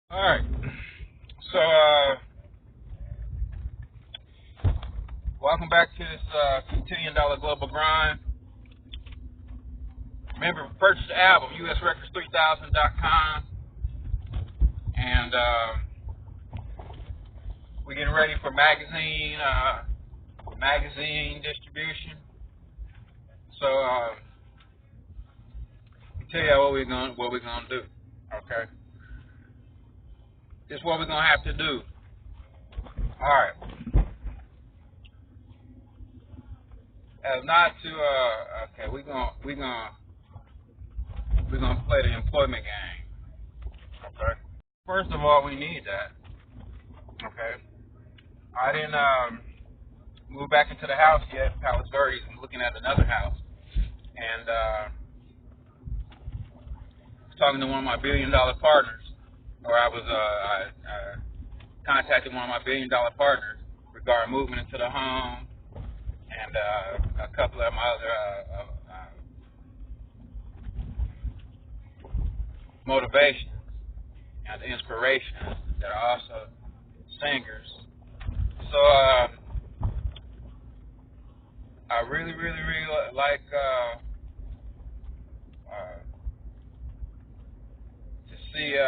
All right. So, welcome back to this Centillion Global Grind. Remember, purchase the album, usrecords3000.com. And we're getting ready for magazine distribution. So, I'll tell you what we're gonna do. Okay. This is what we're gonna have to do. All right. As not to okay, we're gonna play the employment game. Okay. First of all, we need that. Okay. I didn't move back into the house yet. Palos Verdes. I'm looking at another house, and talking to one of my $1 billion partners, or I contacted one of my $1 billion partners regarding moving into the home, and a couple of my other motivations and inspirations that are also singers. So I really like to see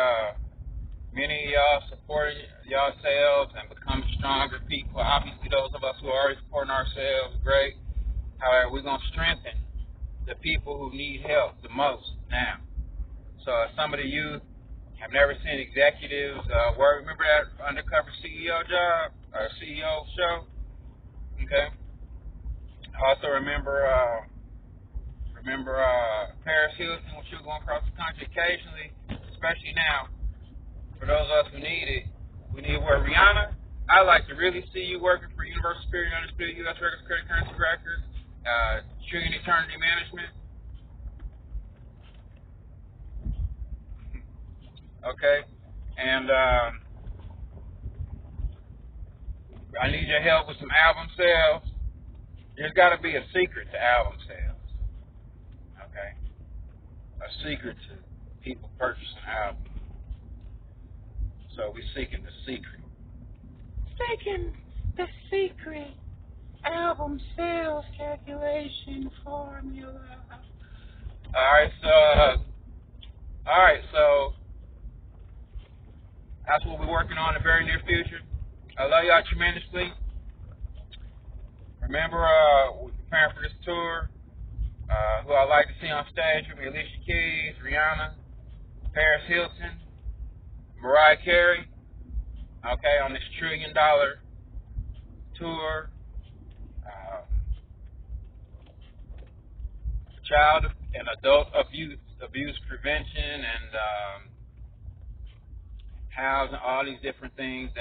many of y'all supporting yourselves and becoming stronger people. Obviously, those of us who are already supporting ourselves, great. However, we're going to strengthen the people who need help the most now. So some of the youth have never seen executives work. Remember that undercover CEO job, or CEO show? Okay. I also remember Paris Hilton when she was going across the country occasionally, especially now. For those of us who need it, we need to work. Rihanna, I'd like to really see you working for Universal Spirit, Undisputed, U.S. Records, Credit Currency Records, Trillion Eternity Management. Okay? And I need your help with some album sales. There's got to be a secret to album sales. Okay? A secret to people purchasing albums. So we're seeking the secret. Seeking the secret album sales calculation formula. All right, so that's what we're working on in the very near future. I love y'all tremendously. Remember, we're preparing for this tour. Who I like to see on stage with me: Alicia Keys, Rihanna, Paris Hilton, Mariah Carey. Okay, on this $1 trillion tour. Child and adult abuse prevention, and housing, all these different things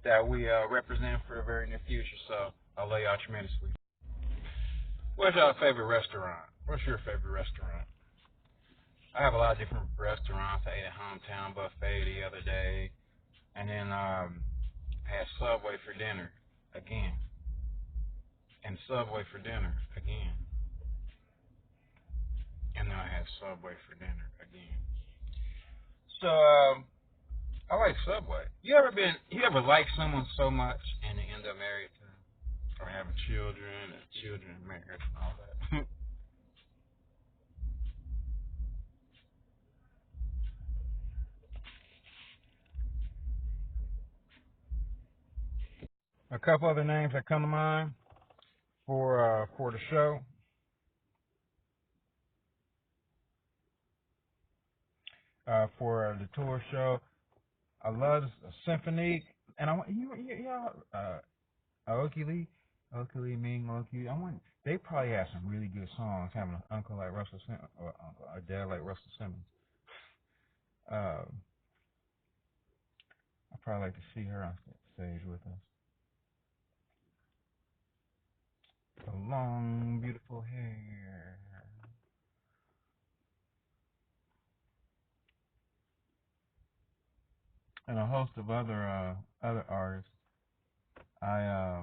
that we represent for the very near future. So I love y'all tremendously. What's y'all favorite restaurant? What's your favorite restaurant? I have a lot of different restaurants. I ate at Hometown Buffet the other day, and then I had Subway for dinner again, and Subway for dinner again, and then I had Subway for dinner again. So I like Subway. You ever like someone so much and they end up married to them, or having children and children married and all that? A couple other names that come to mind for the show. For the tour show, I love Symphony, and I want Aoki Lee, Ming Aoki. They probably have some really good songs. Having an uncle like Russell Simmons, or a dad like Russell Simmons. I probably like to see her on stage with us. The long, beautiful hair. And a host of other artists. I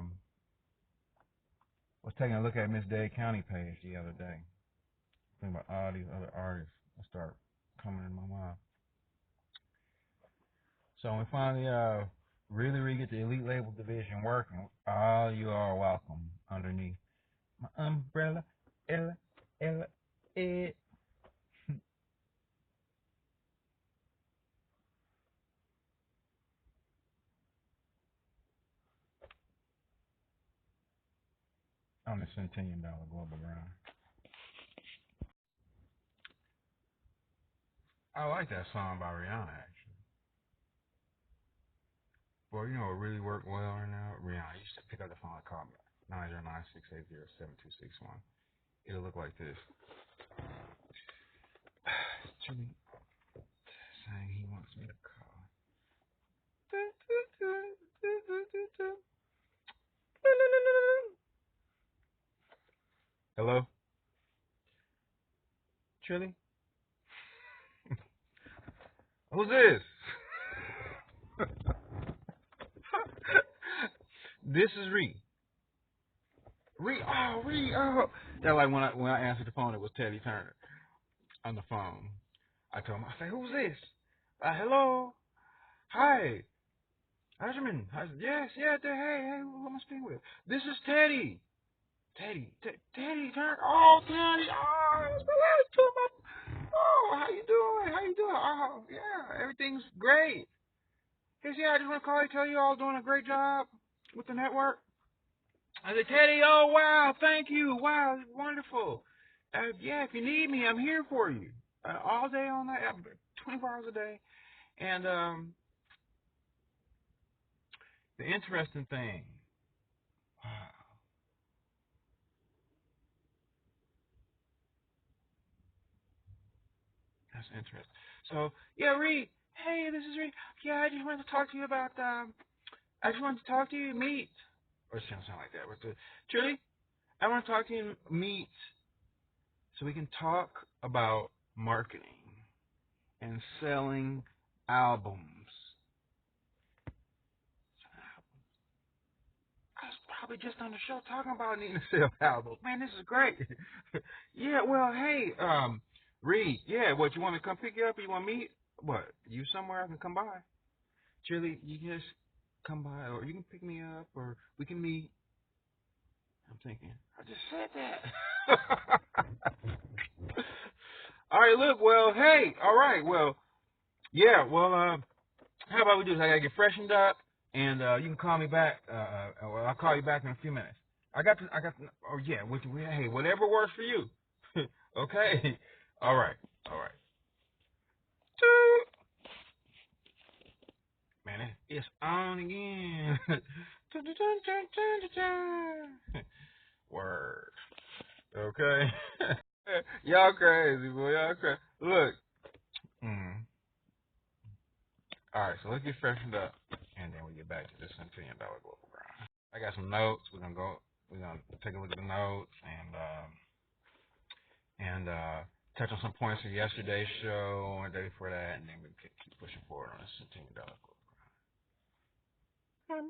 was taking a look at Miss Dade County page the other day, thinking about all these other artists that start coming in my mind. So we finally really get the elite label division working. All you are welcome underneath my umbrella. Ella, Ella, Ed. On the $Centillion global grind. I like that song by Rihanna actually. Boy, you know what really worked well right now? Rihanna used to pick up the phone and call me. 909-680-7261. It'll look like this. Jimmy saying he wants me to call. Hello? Trilly? Who's this? This is Ree. Ree, oh. That like when I answered the phone, it was Teddy Turner on the phone. I told him, I said, who's this? Hello? Hi. Husband. Yes, hey, who am I speaking with? This is Teddy. Teddy Turner. Oh, Teddy. Oh, how you doing? Oh, yeah, everything's great. Cause yeah, I just want to call you, tell you all doing a great job with the network. I said, Teddy, oh wow, thank you, wow, wonderful. Yeah, if you need me, I'm here for you, all day, all night, 24 hours a day. And the interesting thing, wow, that's interesting. So yeah, Reed, hey, this is Reed. Yeah, I just wanted to talk to you about, meet, or something like that. With the Julie, I want to talk to you, meet, so we can talk about marketing and selling albums. I was probably just on the show talking about needing to sell albums. Man, this is great. Yeah, well, hey, Reed, yeah, what, you want me to come pick you up or you want to meet? What, you somewhere I can come by? Chili, you can just come by or you can pick me up or we can meet. I'm thinking, I just said that. All right, look, well, hey, all right, well, yeah, well, how about we do this? I gotta get freshened up, and you can call me back. Well, I'll call you back in a few minutes. Oh yeah, hey, whatever works for you. Okay. All right. Man, it's on again. Word. Okay. Y'all crazy, boy. Y'all crazy. Look. Mm. All right, so let's get freshened up, and then we get back to this $1 global grind. I got some notes. We're gonna take a look at the notes and touch on some points from yesterday's show and the day before that, and then we can keep pushing forward on this $1 global grind. It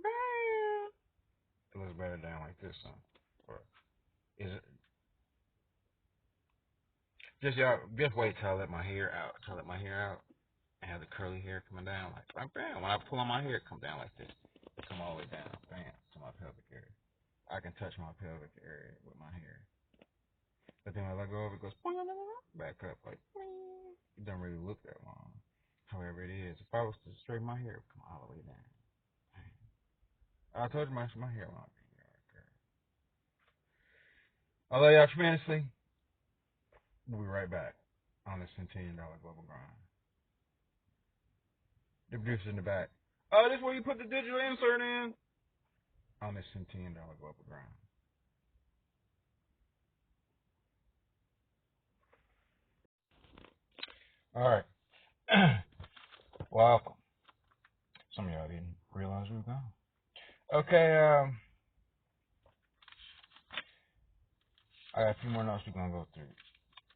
looks better down like this, huh? Or is it? Just wait till I let my hair out. And have the curly hair coming down like bam. When I pull on my hair, it come down like this. Come all the way down, bam, to my pelvic area. I can touch my pelvic area with my hair. But then when I let go of it, it goes back up like it doesn't really look that long. However it is, if I was to straighten my hair, it would come all the way down. I told you my hair long. I love y'all tremendously. We'll be right back on this $10 global grind. The producer's in the back. Oh, this is where you put the digital insert in on this $10 global grind. All right. Welcome. Some of y'all didn't realize we were gone. Okay, I got a few more notes we're gonna go through.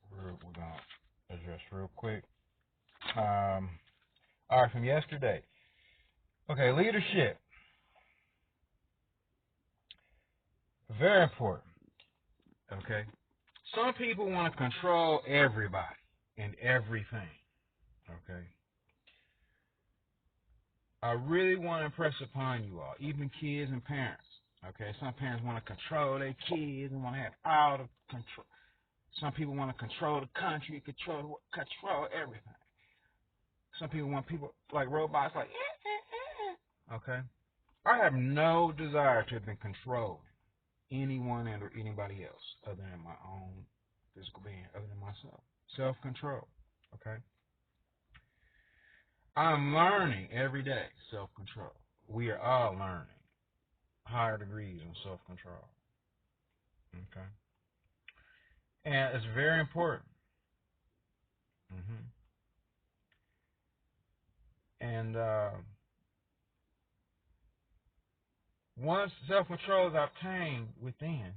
We're gonna address real quick. All right, from yesterday. Okay, leadership. Very important. Okay. Some people want to control everybody and everything. Okay. I really want to impress upon you all, even kids and parents. Okay, some parents want to control their kids and want to have all the control. Some people want to control the country, control everything. Some people want people like robots, like okay. I have no desire to have been controlled anyone and or anybody else other than my own physical being, other than myself. Self-control. Okay. I'm learning every day self-control. We are all learning higher degrees in self-control. Okay. And it's very important. hmm And once self-control is obtained within,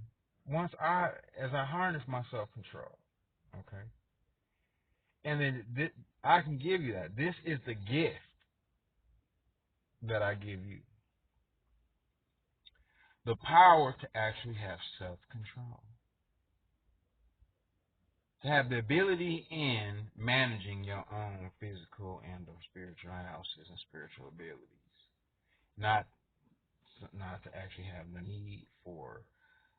as I harness my self-control, okay, and then I can give you that. This is the gift that I give you. The power to actually have self-control. To have the ability in managing your own physical and or spiritual houses and spiritual abilities. Not to actually have the need for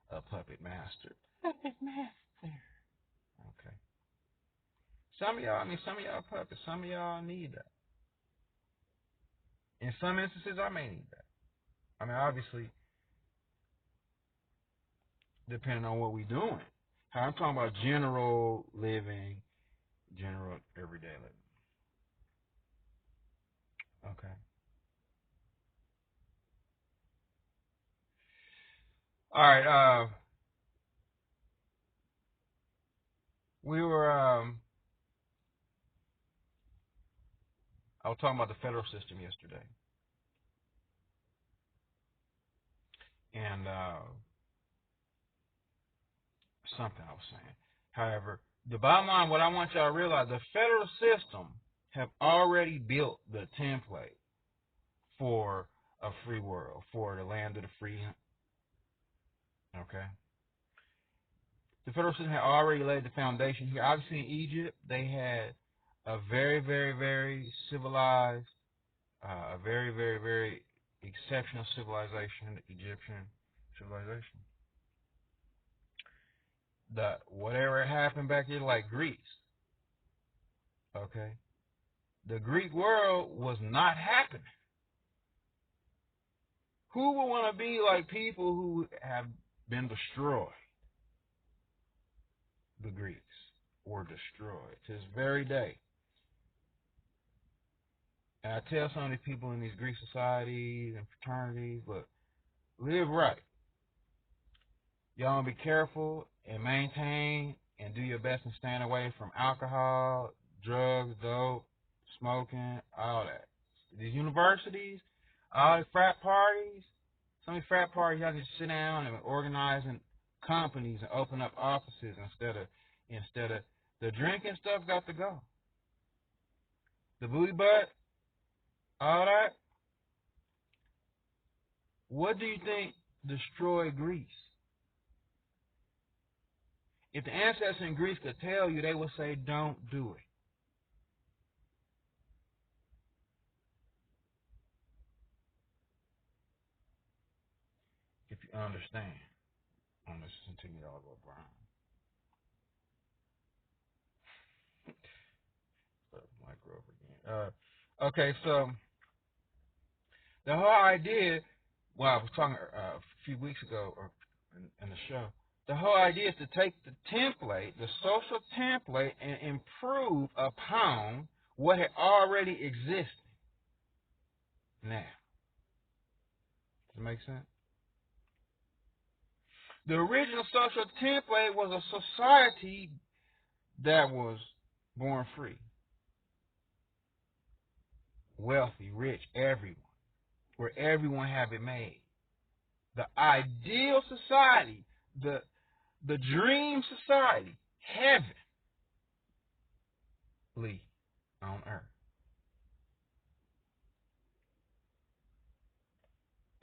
a puppet master. Puppet master. Okay. Some of y'all puppets. Some of y'all need that. In some instances, I may need that. I mean, obviously, depending on what we're doing. I'm talking about general living, general everyday living. Okay. All right. We were. I was talking about the federal system yesterday, and something I was saying. However, the bottom line, what I want y'all to realize, the federal system have already built the template for a free world, for the land of the free. Okay. The federal system had already laid the foundation here. Obviously, in Egypt, they had a very, very, very civilized, a very, very, very exceptional civilization, Egyptian civilization. Whatever happened back there, like Greece, okay, the Greek world was not happening. Who would want to be like people who have been destroyed? The Greeks were destroyed to this very day. And I tell some of these people in these Greek societies and fraternities, look, live right. Y'all be careful and maintain and do your best in staying away from alcohol, drugs, dope, smoking, all that. These universities, all the frat parties, some of these frat parties, y'all just sit down and organizing companies and open up offices instead of the drinking stuff got to go. The booty butt, all that. What do you think destroyed Greece? If the ancestors in Greece could tell you, they would say, don't do it. If you understand. On this Centillion Brown. Micro again. Okay, so the whole idea, well, I was talking a few weeks ago or in the show, the whole idea is to take the template, the social template, and improve upon what had already existed. Now, does it make sense? The original social template was a society that was born free, wealthy, rich, everyone, where everyone have it made. The ideal society, the dream society, heavenly on earth.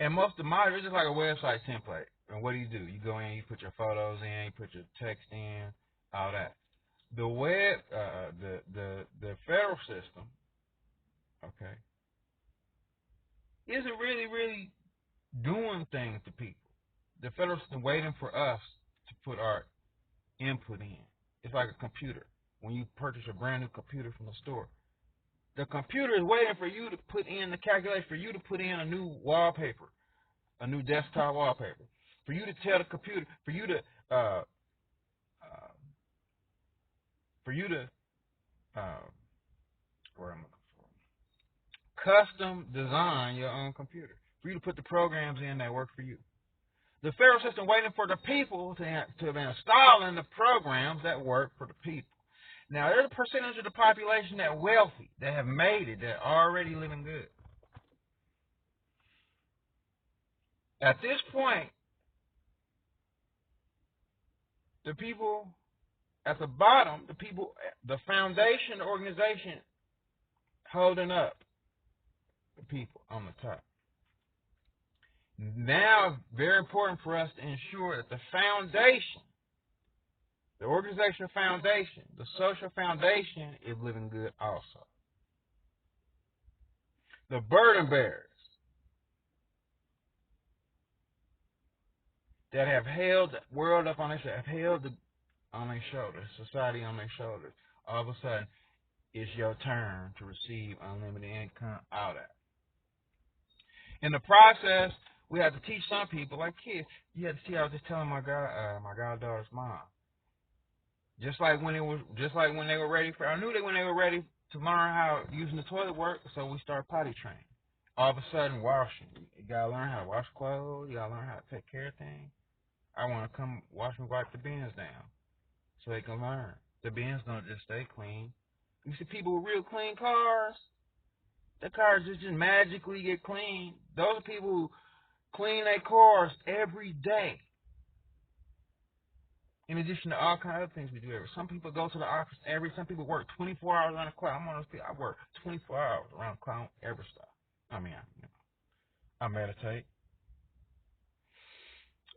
And most of mine is just like a website template. And what do? You go in, you put your photos in, you put your text in, all that. The web, the federal system, okay, isn't really doing things to people. The federal system waiting for us to put our input in. It's like a computer. When you purchase a brand new computer from the store, the computer is waiting for you to put in the calculation, for you to put in a new wallpaper, a new desktop wallpaper, for you to tell the computer, for you to uh, where am I looking for? Custom design your own computer, for you to put the programs in that work for you. The federal system waiting for the people to install in the programs that work for the people. Now, there's a percentage of the population that wealthy, that have made it, that are already living good. At this point, the people at the bottom, the foundation organization holding up the people on the top. Now, very important for us to ensure that the foundation, the organizational foundation, the social foundation is living good also. The burden bearers that have held the world up on their shoulders, have held on their shoulders, society on their shoulders, all of a sudden, it's your turn to receive unlimited income out of that. In the process, we have to teach some people, like kids. You have to see. I was just telling my goddaughter's mom. Just like when they were ready for, I knew that when they were ready to learn how using the toilet worked, so we started potty training. All of a sudden, washing. You gotta learn how to wash clothes. You gotta learn how to take care of things. I want to come watch me wipe the bins down, so they can learn. The bins don't just stay clean. You see people with real clean cars. The cars just magically get clean. Those are people who clean their cars every day. In addition to all kinds of other things we do every. Some people go to the office some people work 24 hours around the clock. I'm one of those people. I work 24 hours around the clock every stuff. I mean, I meditate.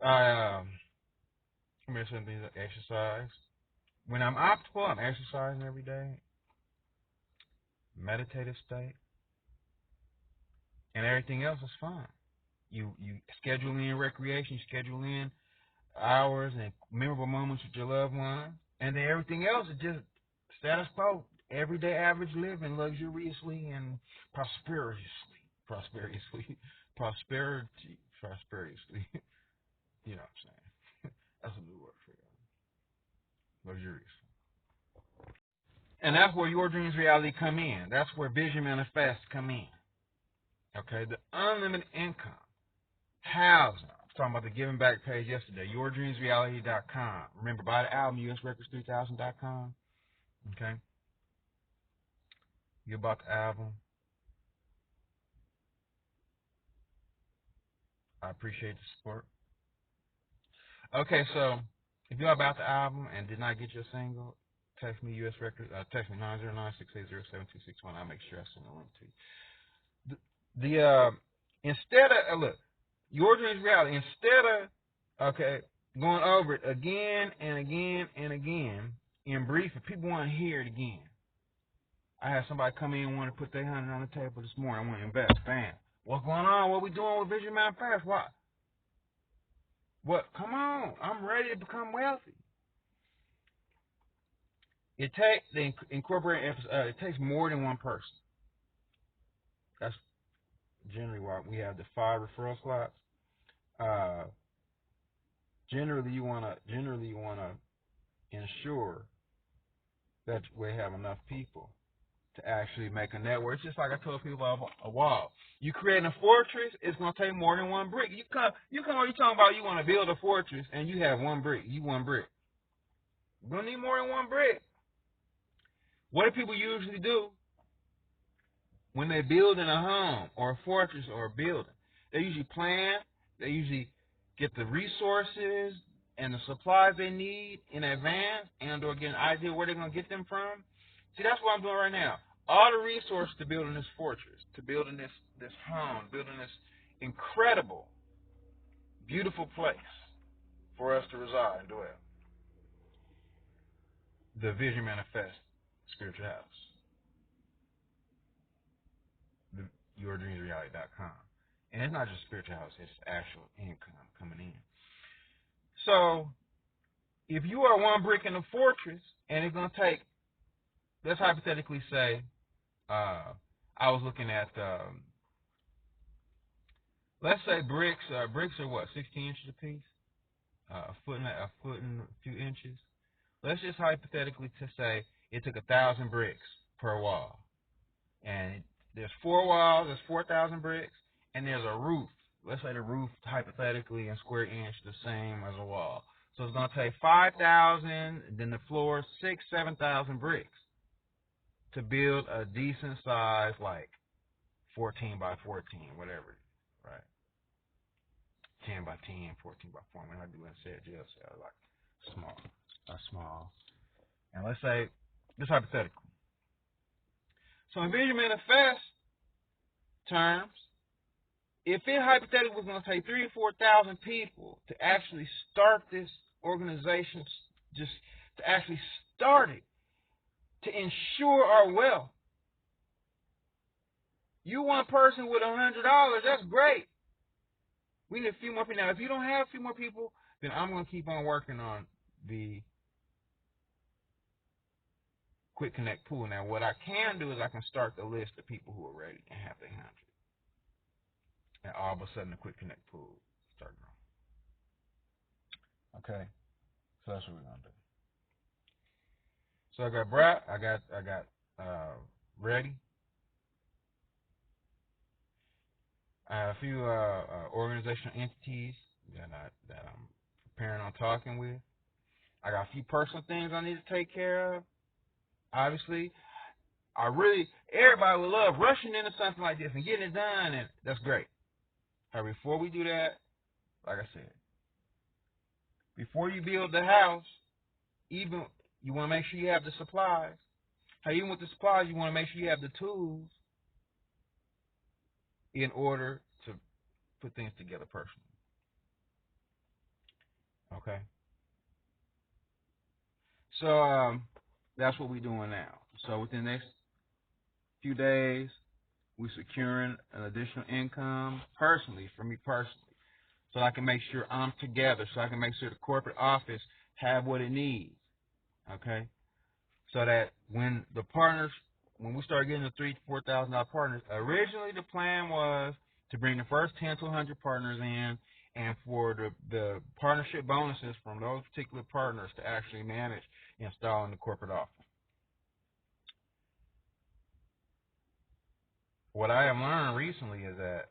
I some things like exercise. When I'm optimal, I'm exercising every day. Meditative state. And everything else is fine. You schedule in recreation, you schedule in hours and memorable moments with your loved ones, and then everything else is just status quo, everyday average living, luxuriously and prosperously. You know what I'm saying? That's a new word for you. Luxurious. And that's where your dreams reality come in. That's where vision manifests come in. Okay, the unlimited income. Housing. I was talking about the giving back page yesterday. YourDreamsReality.com. Remember, buy the album, USRecords3000.com. Okay? You bought the album. I appreciate the support. Okay, so if you're about the album and did not get your single, text me US Records. Text me 909-680-7261. I'll make sure I send a link to you. Instead of look, Your Dreams Reality. Instead of going over it again and again and again in brief, if people want to hear it again. I had somebody come in and want to put their $100 on the table this morning. I want to invest. Bam. What's going on? What we doing with Vision Manifest? What? Come on. I'm ready to become wealthy. It takes it takes more than one person. That's generally why we have the 5 referral slots. Generally you wanna ensure that we have enough people to actually make a network. It's just like I told people about a wall. You creating a fortress, it's gonna take more than one brick. You talking about you want to build a fortress and you have one brick. You're gonna need more than one brick. What do people usually do when they're building a home or a fortress or a building? They usually plan. They usually get the resources and the supplies they need in advance, and or get an idea where they're gonna get them from. See, that's what I'm doing right now. All the resources to building this fortress, to building this home, building this incredible, beautiful place for us to reside and dwell. The Vision Manifest Spiritual House. YourDreamsReality.com. And it's not just spiritual house, it's actual income coming in. So if you are one brick in the fortress, and it's going to take, let's hypothetically say, I was looking at, let's say bricks are what, 16 inches a piece? A foot and a few inches. Let's just hypothetically to say it took 1,000 bricks per wall. And there's 4 walls, there's 4,000 bricks, and there's a roof. Let's say the roof, hypothetically, in square inch, the same as a wall. So it's going to take 5,000, then the floor, 6,000, 7,000 bricks to build a decent size, like 14 by 14, whatever, right? 10 by 10, 14 by 4. When I do inside jail cell, like small. And let's say, this hypothetical. So in Vision Manifest terms, if it hypothetically was going to take 3,000 or 4,000 people to actually start this organization, just to actually start it, to ensure our wealth, you one person with $100, that's great. We need a few more people. Now, if you don't have a few more people, then I'm going to keep on working on the Quick Connect pool. Now, what I can do is I can start the list of people who are ready and have their 100. And all of a sudden, the Quick Connect pool start growing. Okay, so that's what we're gonna do. So I got Brad, I got ready. I have a few organizational entities that I'm preparing on talking with. I got a few personal things I need to take care of. Obviously, everybody would love rushing into something like this and getting it done, and that's great. However, before we do that, like I said, before you build the house, even you want to make sure you have the supplies. Even with the supplies, you want to make sure you have the tools in order to put things together personally. Okay? So that's what we're doing now. So within the next few days, we're securing an additional income personally, for me personally, so I can make sure I'm together, so I can make sure the corporate office have what it needs. Okay? So that when we start getting the $3,000 to $4,000 partners, originally the plan was to bring the first 10 to 100 partners in, and for the partnership bonuses from those particular partners to actually manage installing the corporate office. What I have learned recently is that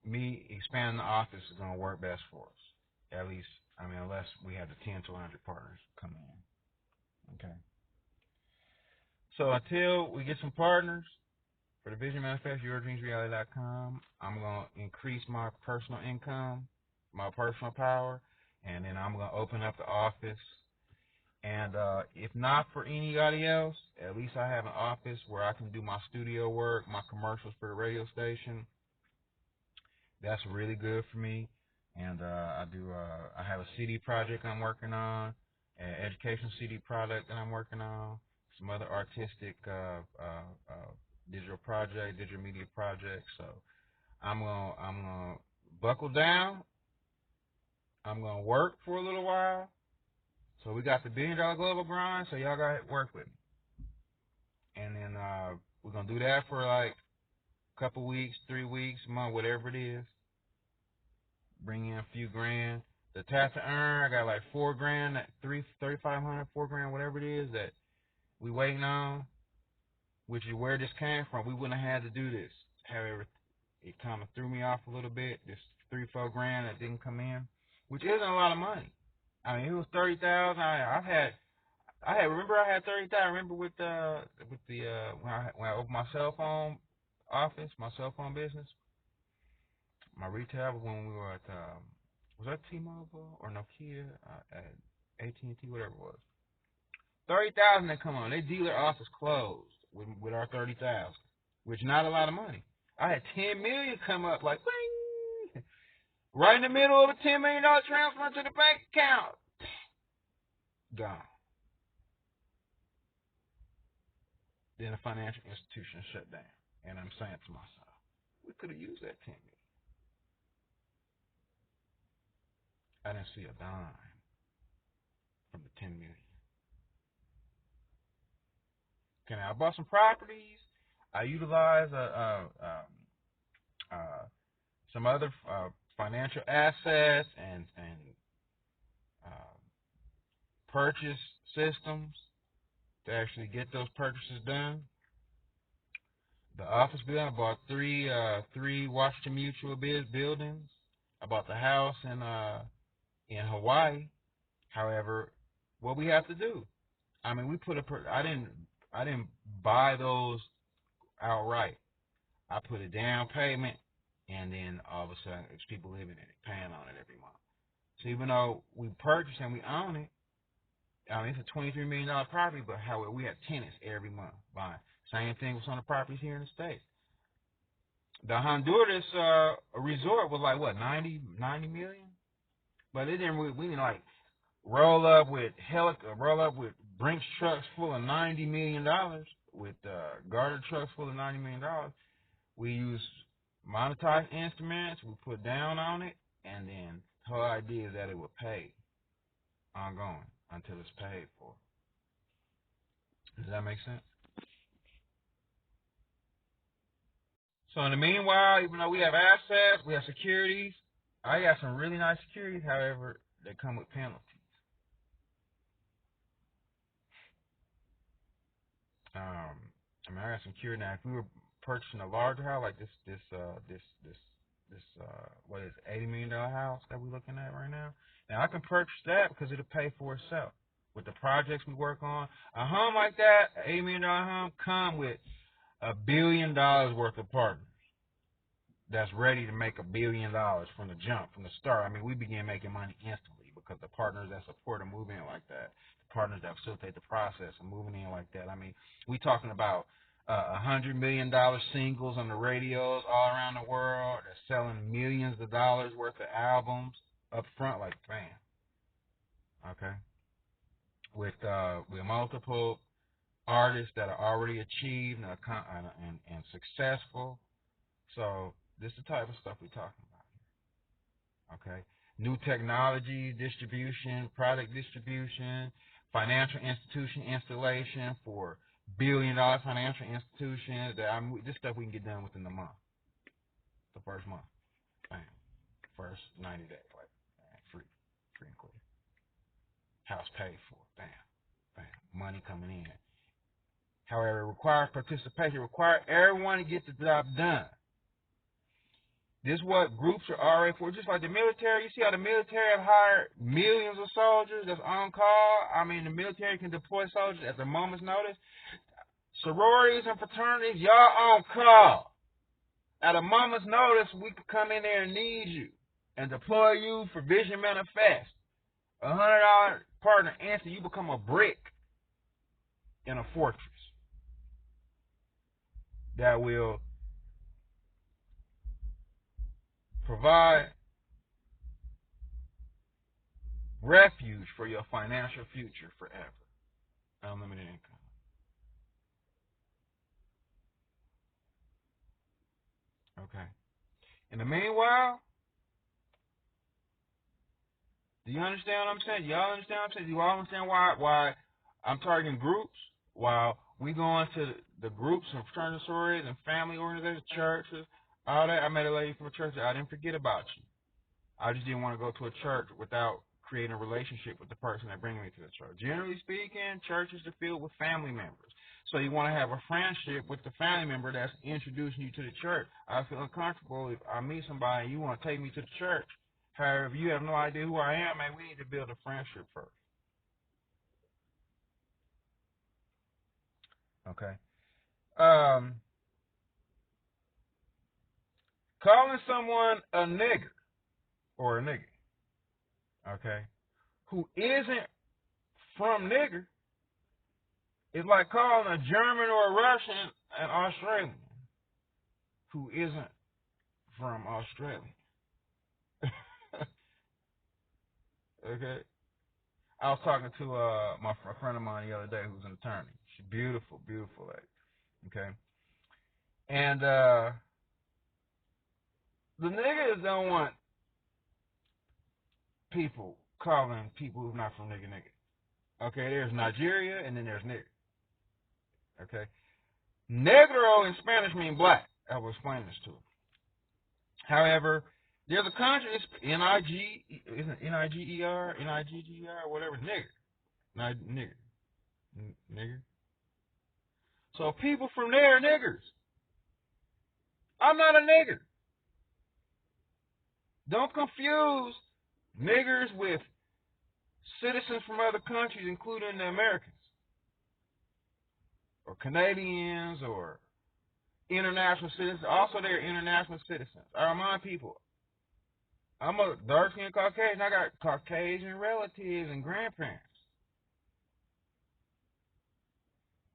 me expanding the office is going to work best for us. At least, unless we have the 10 to 100 partners come in. Okay. So until we get some partners for the Vision Manifest, yourdreamsreality.com, I'm going to increase my personal income, my personal power, and then I'm going to open up the office. And if not for anybody else, at least I have an office where I can do my studio work, my commercials for the radio station. That's really good for me. And I have a CD project I'm working on, an educational CD product that I'm working on, some other artistic digital media projects. So I'm gonna buckle down. I'm gonna work for a little while. So we got the $1 billion global grind. So y'all gotta work with me. And then we're gonna do that for like a couple weeks, 3 weeks, a month, whatever it is. Bring in a few grand. The tap to earn, I got like $4 grand, $3,500, $4 grand, whatever it is that we waiting on, which is where this came from. We wouldn't have had to do this. However, it kind of threw me off a little bit. This $3-4 grand that didn't come in, which isn't a lot of money. It was 30,000. Remember I had 30,000. I remember when I opened my cell phone office, my cell phone business, my retail was when we were at was that T-Mobile or Nokia, at AT&T, whatever it was. 30,000 that come on. Their dealer office closed with our 30,000, which is not a lot of money. I had 10 million come up like bing, right in the middle of a $10 million transfer to the bank account. Gone. Then the financial institution shut down. And I'm saying to myself, we could have used that 10 million. I didn't see a dime from the 10 million. Okay, now I bought some properties. I utilized some other financial assets and uh, purchase systems to actually get those purchases done. The office building, I bought three Washington Mutual buildings. I bought the house in Hawaii. However, what we have to do, I mean, I didn't buy those outright. I put a down payment, and then all of a sudden, there's people living in it, paying on it every month. So even though we purchased and we own it, I mean, it's a $23 million property, but however, we have tenants every month buying. Same thing with some of the properties here in the States. The Honduras resort was like, what, 90 million? But it didn't, we didn't like roll up with Brinks trucks full of $90 million, with Garter trucks full of $90 million. We use monetized instruments, we put down on it, and then the whole idea is that it will pay ongoing until it's paid for. Does that make sense? So in the meanwhile, even though we have assets, we have securities, I got some really nice securities, however, they come with penalties. I mean, I got some security now. If we were purchasing a larger house like this what is it, $80 million house that we're looking at right now, now I can purchase that because it'll pay for itself. With the projects we work on, a home like that, an $80 million home, come with $1 billion worth of partners that's ready to make $1 billion from the jump, from the start. I mean, we begin making money instantly because the partners that support and move in like that, the partners that facilitate the process and moving in like that. I mean, we talking about $100 million singles on the radios all around the world. They're selling millions of dollars worth of albums up front, like bam. Okay, with multiple artists that are already achieved and successful. So this is the type of stuff we're talking about. Okay, new technology, distribution, product distribution, financial institution installation for billion-dollar financial institutions. This stuff we can get done within the month, the first month, bam, first 90 days, like bam, free and clear. House paid for, bam, bam, money coming in. However, it requires participation. It requires everyone to get the job done. This is what groups are already for. Just like the military, you see how the military have hired millions of soldiers that's on call. I mean, the military can deploy soldiers at the moment's notice. Sororities and fraternities, y'all on call. At a moment's notice, we can come in there and need you and deploy you for Vision Manifest. $100 partner answer, you become a brick in a fortress that will provide refuge for your financial future forever. Unlimited income. Okay. In the meanwhile, do you understand what I'm saying? Y'all understand what I'm saying? Do you all understand why I'm targeting groups? While we go into the groups and fraternity sororities and family organizations, churches, all that. I met a lady from a church that I didn't forget about you. I just didn't want to go to a church without creating a relationship with the person that brings me to the church. Generally speaking, churches are filled with family members. So you want to have a friendship with the family member that's introducing you to the church. I feel uncomfortable if I meet somebody and you want to take me to the church. However, if you have no idea who I am, man, we need to build a friendship first. Okay. Calling someone a nigger or a nigger, okay, who isn't from nigger, is like calling a German or a Russian an Australian who isn't from Australia. Okay. I was talking to a friend of mine the other day who's an attorney. She's beautiful, beautiful lady. Okay. And the niggas don't want people calling people who's not from nigga. Okay, there's Nigeria and then there's nigger. Okay, negro in Spanish mean black. I will explain this to him. However, there's a country, it's N-I-G, isn't it N-I-G-E-R, N-I-G-G-E-R, whatever, nigger. Nigger. So people from there are niggers. I'm not a nigger. Don't confuse niggers with citizens from other countries, including the Americans, or Canadians, or international citizens. Also, they're international citizens. I remind people, I'm a dark-skinned Caucasian. I got Caucasian relatives and grandparents.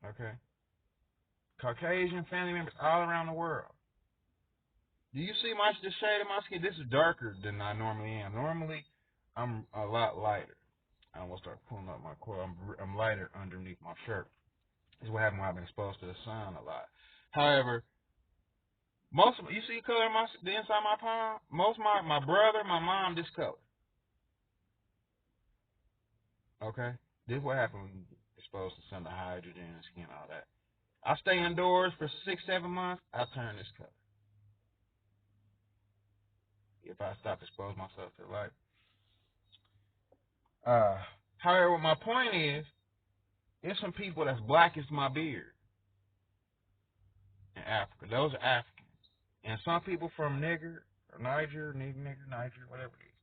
Okay? Caucasian family members all around the world. Do you see the shade of my skin? This is darker than I normally am. Normally, I'm a lot lighter. I'm gonna start pulling up my coat. I'm lighter underneath my shirt. This is what happened when I've been exposed to the sun a lot. However, most of you see color in the inside of my palm. Most of my brother, my mom, this color. Okay, this is what happened when you get exposed to sun, the hydrogen, skin, all that. I stay indoors for 6-7 months. I turn this color. If I stop exposing myself to the light. However, my point is, there's some people that's black as my beard in Africa. Those are Africans. And some people from Niger, or Niger, whatever it is.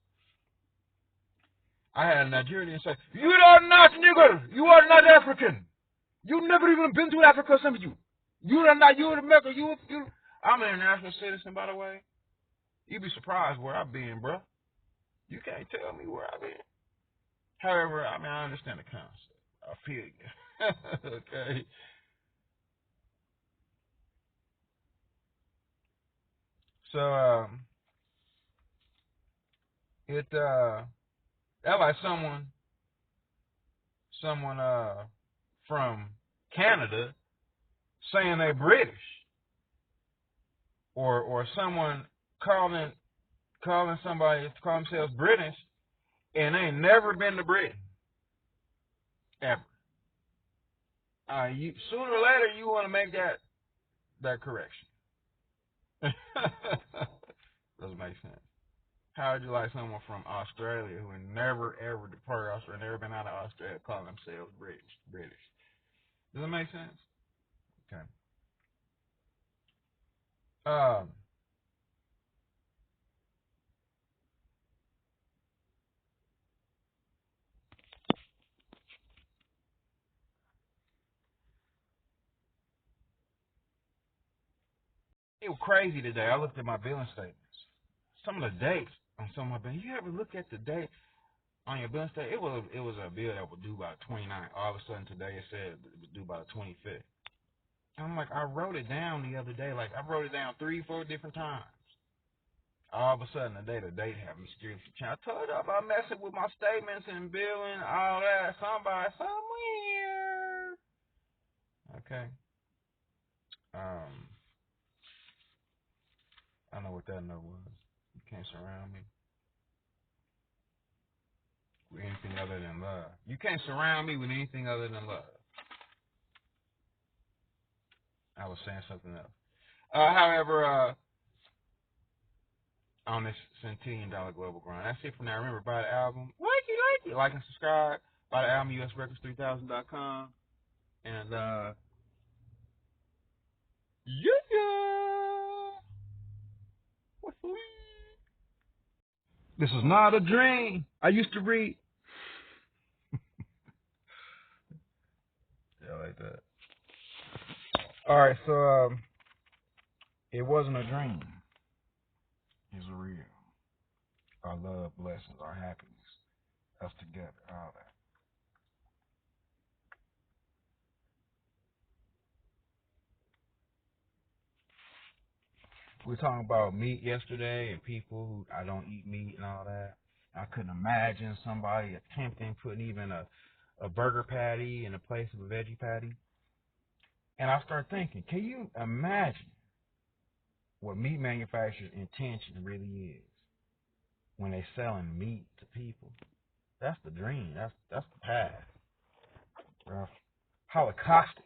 I had a Nigerian say, "You are not nigger. You are not African. You never even been to Africa, some of you. You are not. You are America. You. I'm an international citizen, by the way. You'd be surprised where I've been, bro. You can't tell me where I've been. However, I mean, I understand the concept. I feel you. Okay. So, that's like someone from Canada saying they're British, or someone calling themselves British and they ain't never been to Britain ever. You sooner or later you want to make that correction. Doesn't make sense. How would you like someone from Australia who had never ever departed Australia, never been out of Australia, calling themselves British? Does it make sense? Okay. It was crazy today. I looked at my billing statements. Some of the dates on some of my bills. You ever look at the date on your billing statement? It was a bill that was due by the 29th. All of a sudden today it said it was due by the 25th. I'm like, I wrote it down the other day. Like, I wrote it down 3-4 different times. All of a sudden the date had mysteriously changed. I told you about messing with my statements and billing, all that. Somewhere. Okay. I know what that note was. You can't surround me with anything other than love. You can't surround me with anything other than love. I was saying something else. However, on this Centillion global grind. That's it for now. Remember, buy the album. Like it. Like and subscribe. Buy the album, usrecords3000.com. And, yeah. This is not a dream. I used to read. Yeah, like that. All right, so it wasn't a dream. It's real. Our love, blessings, our happiness, us together, all that. We were talking about meat yesterday and people who I don't eat meat and all that. I couldn't imagine somebody attempting putting even a burger patty in a place of a veggie patty. And I started thinking, can you imagine what meat manufacturers' intention really is when they selling meat to people. That's the dream. That's the path. Bro. How it caustic.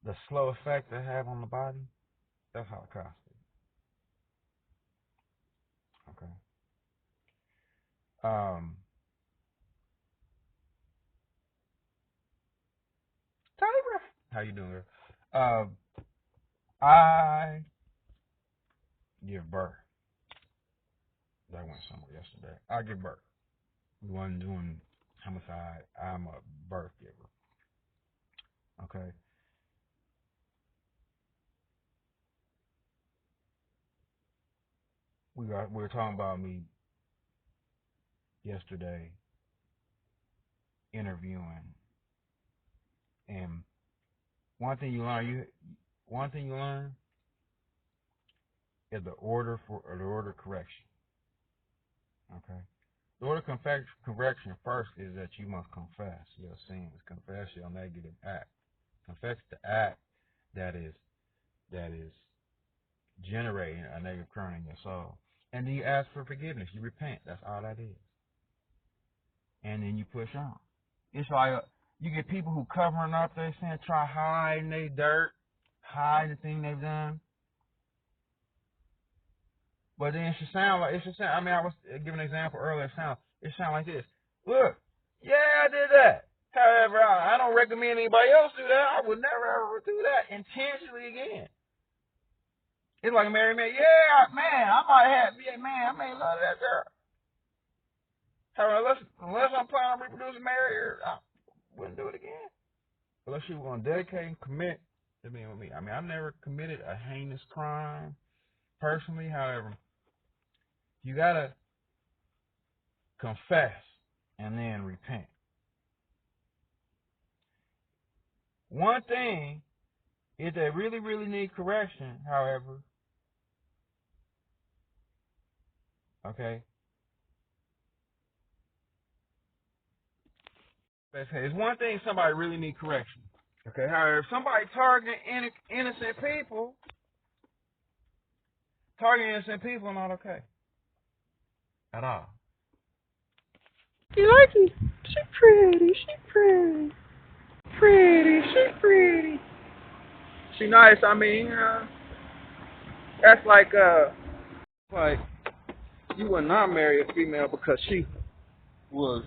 The slow effect they have on the body. That's how it caustic. Okay. Tyra, how you doing, girl? I give birth. I went somewhere yesterday. I give birth. We wasn't doing homicide. I'm a birth giver. Okay. We were talking about me yesterday interviewing, and one thing you learn is the order correction. Okay. The order correction first is that you must confess your sins, confess your negative act, confess the act that is generating a negative current in your soul, and then you ask for forgiveness. You repent. That's all that is, and then you push on. It's like you get people who covering up their sin, try hiding their dirt, hiding the thing they've done. But then it should sound. I mean, I was giving an example earlier. It sound like this. Look, yeah, I did that. However, I don't recommend anybody else do that. I would never ever do that intentionally again. It's like a married man. Yeah, man, I may love that girl. However, unless I'm planning on reproducing married, I wouldn't do it again. Unless you were going to dedicate and commit to being with me. I mean, I've never committed a heinous crime personally. However, you got to confess and then repent. One thing is they really, really need correction, however. Okay? It's one thing somebody really need correction. Okay? However, if somebody targeting innocent people, not okay. At all. You like it? She pretty. Pretty. She nice. I mean, that's like you would not marry a female because she was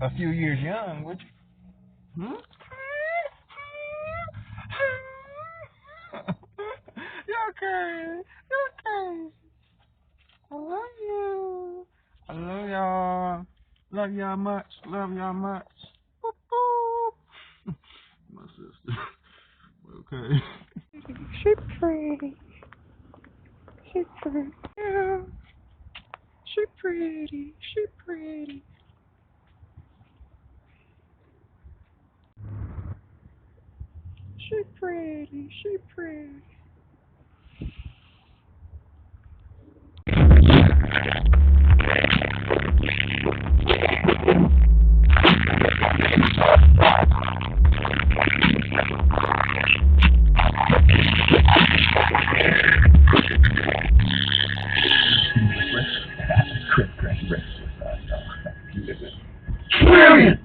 a few years young, would you? You're crazy. I love you. I love y'all. Love y'all much. Boop, boop. My sister. Okay. She pretty. Yeah. She pretty. She pretty. Brilliant.